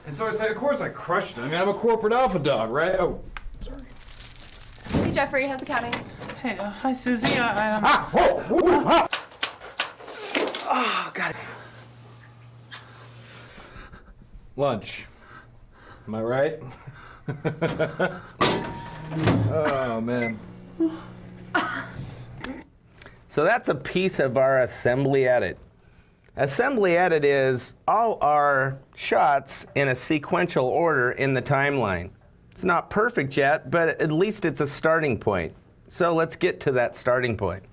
And so I said, of course I crushed it. I mean, I'm a corporate alpha dog, right? Oh, sorry. Hey, Jeffrey, how's accounting? Hey, hi, Susie. Ah! Whoa! Whoa! Ah! Oh, God. Lunch. Am I right? Oh, man. So that's a piece of our assembly edit. Assembly edit is all our shots in a sequential order in the timeline. It's not perfect yet, but at least it's a starting point. So let's get to that starting point.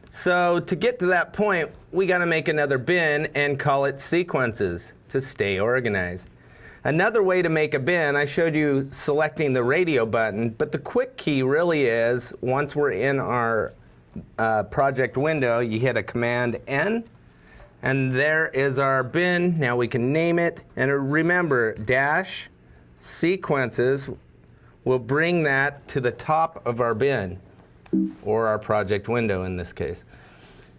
So to get to that point, we got to make another bin and call it sequences to stay organized. Another way to make a bin, I showed you selecting the radio button, but the quick key really is, once we're in our project window, you hit a Command N, and there is our bin. Now we can name it, and remember, dash sequences will bring that to the top of our bin, or our project window in this case.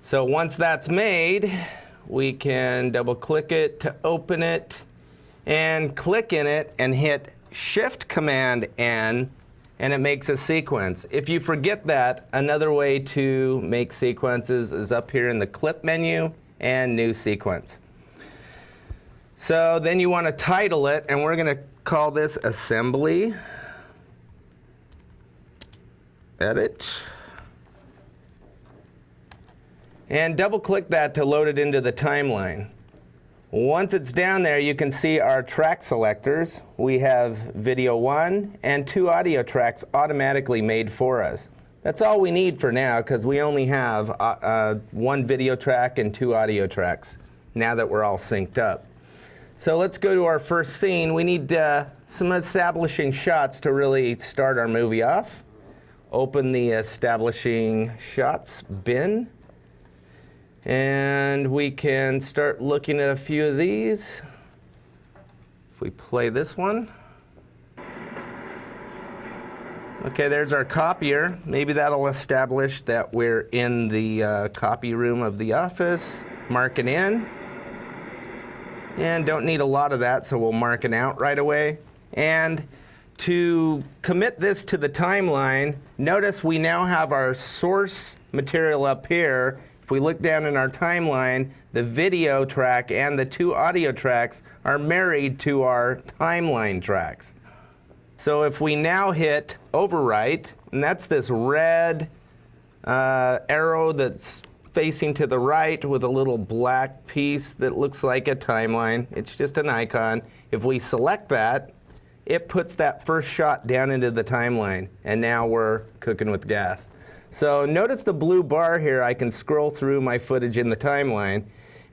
So once that's made, we can double click it to open it, and click in it and hit Shift Command N, and it makes a sequence. If you forget that, another way to make sequences is up here in the Clip menu and New Sequence. So then you want to title it, and we're going to call this Assembly Edit. And double click that to load it into the timeline. Once it's down there, you can see our track selectors. We have video 1 and 2 audio tracks automatically made for us. That's all we need for now, because we only have 1 video track and 2 audio tracks now that we're all synced up. So let's go to our first scene. We need some establishing shots to really start our movie off. Open the establishing shots bin. And we can start looking at a few of these. If we play this one. Okay, there's our copier. Maybe that'll establish that we're in the copy room of the office. Mark it in. And don't need a lot of that, so we'll mark it out right away. And to commit this to the timeline, notice we now have our source material up here. If we look down in our timeline, the video track and the 2 audio tracks are married to our timeline tracks. So if we now hit overwrite, and that's this red arrow that's facing to the right with a little black piece that looks like a timeline. It's just an icon. If we select that, it puts that first shot down into the timeline, and now we're cooking with gas. So notice the blue bar here. I can scroll through my footage in the timeline,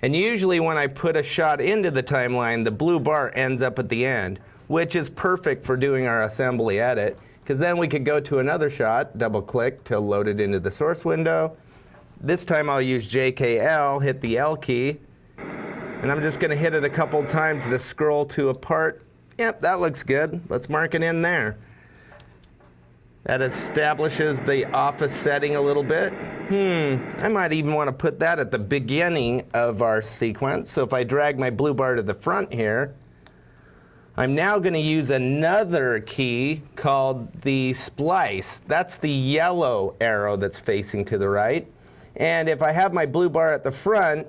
and usually when I put a shot into the timeline, the blue bar ends up at the end, which is perfect for doing our assembly edit, because then we could go to another shot, double click to load it into the source window. This time I'll use JKL, hit the L key, and I'm just going to hit it a couple times to scroll to a part. Yep, that looks good. Let's mark it in there. That establishes the office setting a little bit. I might even want to put that at the beginning of our sequence. So if I drag my blue bar to the front here, I'm now going to use another key called the splice. That's the yellow arrow that's facing to the right. And if I have my blue bar at the front,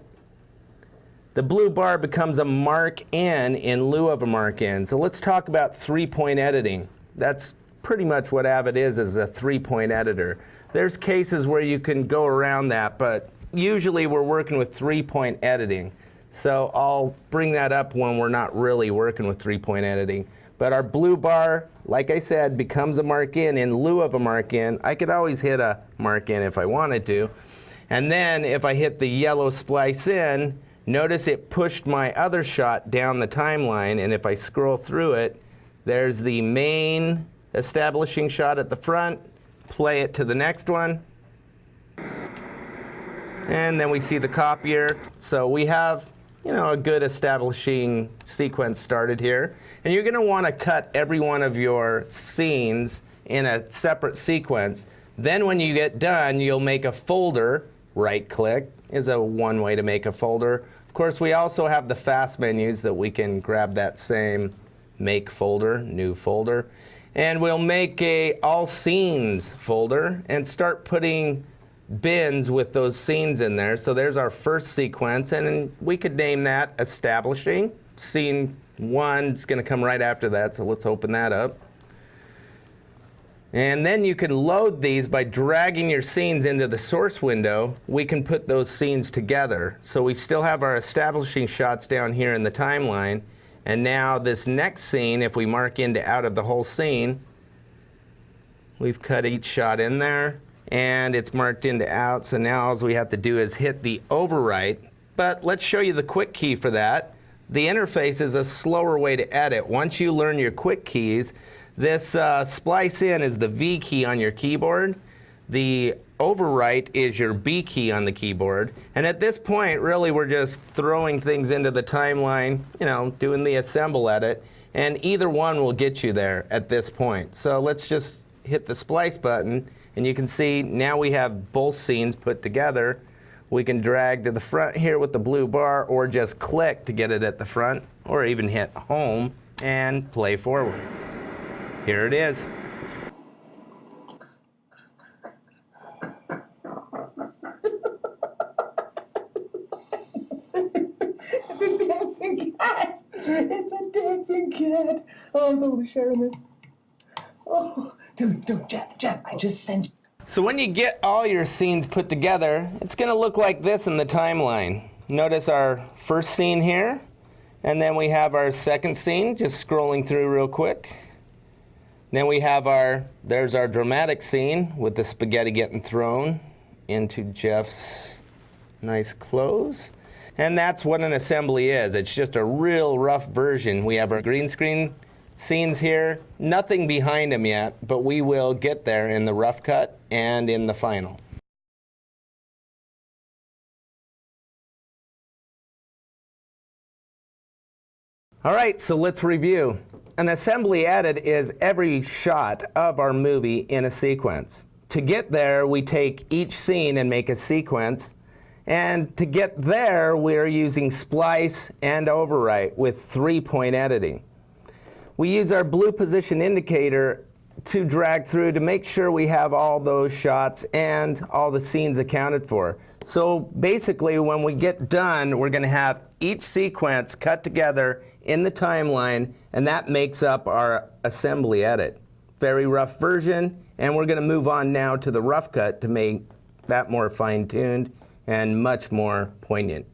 the blue bar becomes a mark in lieu of a mark in. So let's talk about 3-point editing. That's pretty much what Avid is a 3-point editor. There's cases where you can go around that, but usually we're working with 3-point editing. So I'll bring that up when we're not really working with 3-point editing. But our blue bar, like I said, becomes a mark in lieu of a mark in. I could always hit a mark in if I wanted to. And then if I hit the yellow splice in, notice it pushed my other shot down the timeline, and if I scroll through it, there's the main establishing shot at the front, play it to the next one, and then we see the copier. So we have, a good establishing sequence started here. And you're going to want to cut every one of your scenes in a separate sequence. Then when you get done, you'll make a folder right-click is one way to make a folder. Of course, we also have the fast menus that we can grab that same make folder, new folder, and we'll make a all scenes folder and start putting bins with those scenes in there. So there's our first sequence, and we could name that establishing. Scene 1 is going to come right after that, so let's open that up. And then you can load these by dragging your scenes into the source window. We can put those scenes together. So we still have our establishing shots down here in the timeline. And now this next scene, if we mark into out of the whole scene, we've cut each shot in there, and it's marked into out. So now all we have to do is hit the overwrite. But let's show you the quick key for that. The interface is a slower way to edit. Once you learn your quick keys, this splice in is the V key on your keyboard. The overwrite is your B key on the keyboard. And at this point, really, we're just throwing things into the timeline, you know, doing the assemble edit. And either one will get you there at this point. So let's just hit the splice button. And you can see now we have both scenes put together. We can drag to the front here with the blue bar, or just click to get it at the front, or even hit home and play forward. Here it is. It's a dancing cat. It's a dancing cat. Oh, I'm totally sharing this. Oh, dude, Jeff, I just sent you. So when you get all your scenes put together, it's going to look like this in the timeline. Notice our first scene here, and then we have our second scene, just scrolling through real quick. Then we have there's our dramatic scene with the spaghetti getting thrown into Jeff's nice clothes. And that's what an assembly is. It's just a real rough version. We have our green screen scenes here, nothing behind them yet, but we will get there in the rough cut and in the final. All right, so let's review. An assembly edit is every shot of our movie in a sequence. To get there, we take each scene and make a sequence. And to get there, we're using splice and overwrite with 3-point editing. We use our blue position indicator to drag through to make sure we have all those shots and all the scenes accounted for. So basically, when we get done, we're going to have each sequence cut together in the timeline, and that makes up our assembly edit. Very rough version, and we're going to move on now to the rough cut to make that more fine-tuned and much more poignant.